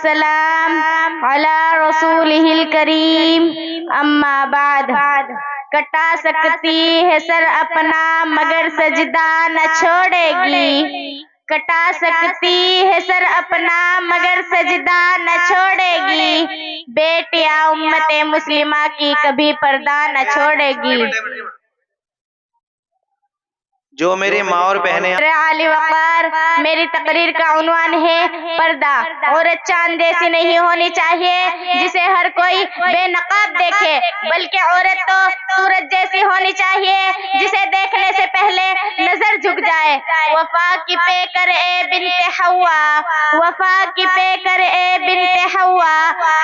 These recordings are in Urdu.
والسلام علی رسولہ الکریم، اما بعد۔ کٹا سکتی ہے سر اپنا مگر سجدہ نہ چھوڑے گی، کٹا سکتی ہے سر اپنا مگر سجدہ نہ چھوڑے گی، بیٹیاں امت مسلمہ کی کبھی پردہ نہ چھوڑے گی۔ جو میری ماں اور بہنیں عالی وقار، میری تقریر کا عنوان ہے پردہ۔ عورت چاند جیسی نہیں ہونی چاہیے جسے ہر کوئی بے نقاب دیکھے، بلکہ عورت تو سورج جیسی ہونی چاہیے جسے دیکھنے سے پہلے نظر جھک جائے۔ وفا کی پیکر اے بنت حوا، وفا کی پیکر اے بنت حوا،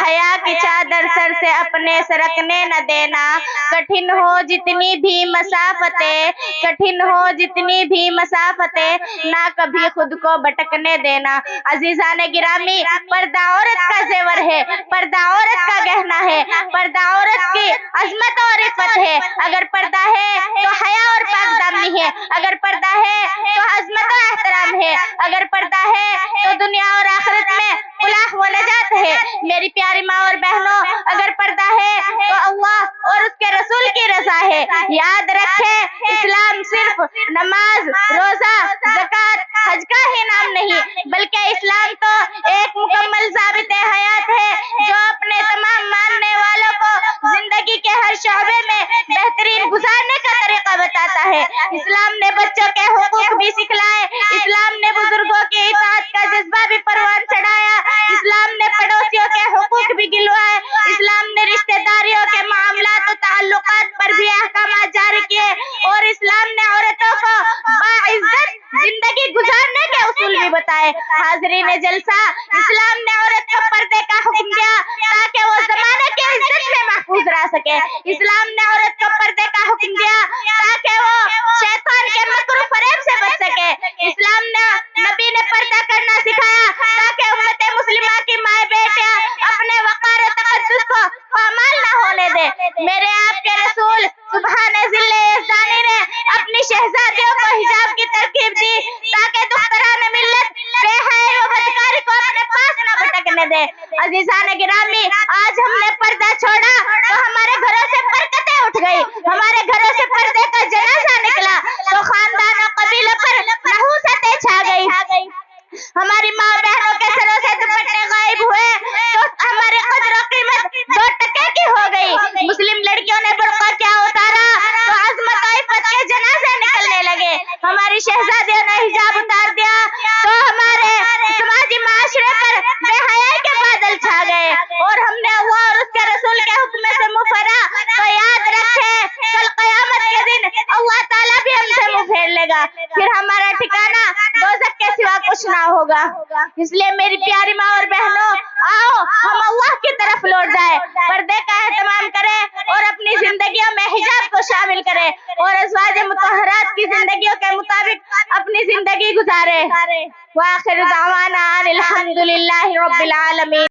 حیا کی چادر سر سے اپنے سرکنے نہ دینا، کٹھن ہو جتنی بھی مسافتیں، کٹھن ہو جتنی بھی مسافتیں، نہ کبھی خود کو بھٹکنے دینا۔ عزیزان گرامی، پردہ عورت کا زیور ہے، پردہ عورت کا گہنا ہے، پردہ عورت کی عظمت اور عفت ہے۔ اگر پردہ ہے تو حیا اور پاک دامنی ہے، اگر پردہ ہے تو عظمت و احترام ہے، اگر پردہ ہے تو دنیا اور آخرت میں فلاح و نجات ہے۔ میری پیاری ماں اور بہنوں، اگر پردہ ہے تو اللہ اور اس کے رسول کی رضا ہے۔ یاد رکھیں، اسلام صرف نماز، روزہ، زکوٰۃ، حج کا ہی نام نہیں، بلکہ اسلام تو ایک مکمل ضابط حیات ہے جو اپنے تمام ماننے والوں کو زندگی کے ہر شعبے میں بہترین گزارنے کا طریقہ بتاتا ہے۔ اسلام نے بچوں کے حقوق بھی سکھلائے، اسلام نے بزرگوں کی اطاعت کا جذبہ بھی پروان چڑھایا، اسلام نے پڑوسیوں کے حقوق بھی گنوائے، اسلام نے رشتہ داریوں کے معاملات و تعلقات پر بھی احکامات جاری کیے، اور اسلام نے عورتوں کو باعزت زندگی گزارنے کے اصول بھی بتائے۔ حاضرین جلسہ، اسلام نے عورت کو پردے کا حکم دیا تاکہ وہ زمانے کی عزت میں محفوظ رہ سکے، اسلام نے عورت کو پردے کا حکم دیا تاکہ وہ شیطان کے مکر و فریب سے بچ سکے، اسلام نے نبی نے پردہ کرنا سکھایا تاکہ امت مسلمہ کی مائیں بیٹیاں اپنے وقار و تقدس کو پامال نہ ہونے دے۔ میرے آپ کے رسول سبحان ذل یزدانی نے اپنی شہزادیوں کو حجاب کی ترغیب دی تاکہ دختران ملت بے حیائی و بدکاری کو اپنے پاس نہ بھٹکنے دے۔ عزیزان گرامی، آج ہم نے پردہ چھوڑا تو ہمارے گھروں سے برکتیں اٹھ گئی، ہمارے گھروں سے پردے کا جنازہ نکلا تو خاندان و قبیلے پر نحوستیں چھا گئی، ہماری ماں بہنوں کے سروں سے دوپٹے غائب ہوئے تو ہماری قدر و قیمت 2 ٹکے کی ہو گئی، مسلم لڑکیوں نے برقع کیا اتارا تو عظمت و عفت کے جنازے نکلنے لگے، ہماری شہزادیوں نے حجاب اتار دیا تو ہمارے سماجی معاشرے پر بے حیائی کے بادل چھا گئے، اور ہم نے اللہ اور اس کے رسول کے حکم سے منہ پھیرا تو یاد رکھیں، کل قیامت کے دن اللہ تعالیٰ بھی ہم سے منہ پھیر لے گا، پھر ہمارا ٹھکانہ دوزخ کے سوا کچھ نہ ہوگا۔ اس لیے میری پیاری ماں اور بہنوں، آؤ ہم اللہ کی طرف لوٹ جائیں، پردے کا اہتمام کریں اور اپنی زندگیوں میں حجاب کو شامل کریں، اور ازواج مطہرات کی زندگیوں کے مطابق اپنی زندگی گزاریں۔ وآخر دعوانا ان الحمد للہ رب العالمین۔